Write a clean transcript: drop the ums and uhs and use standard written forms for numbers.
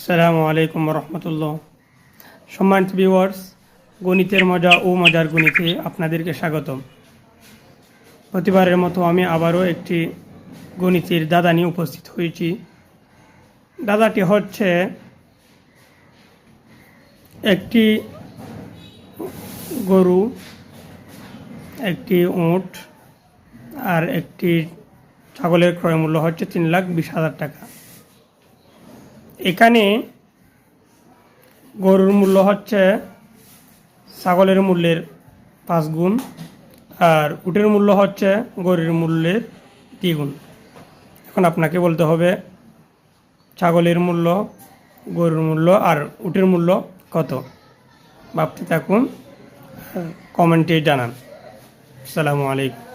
আসসালামু আলাইকুম রহমতুল্লাহ। সম্মানিত ভিউয়ার্স, গণিতের মজা ও মজার গণিতে আপনাদেরকে স্বাগতম। প্রতিবারের মতো আমি আবারও একটি গণিতের দাদা নিয়ে উপস্থিত হয়েছি। দাদাটি হচ্ছে একটি গরু, একটি উট আর একটি ছাগলের ক্রয় মূল্য হচ্ছে 3,20,000 টাকা। এখানে গরুর মূল্য হচ্ছে ছাগলের মূল্যের 5 গুণ, আর উটের মূল্য হচ্ছে গরুর মূল্যের 2 গুণ। এখন আপনাকে বলতে হবে ছাগলের মূল্য, গরুর মূল্য আর উটের মূল্য কত। ভাবতে থাকুন, কমেন্টে জানান। আসসালামু আলাইকুম।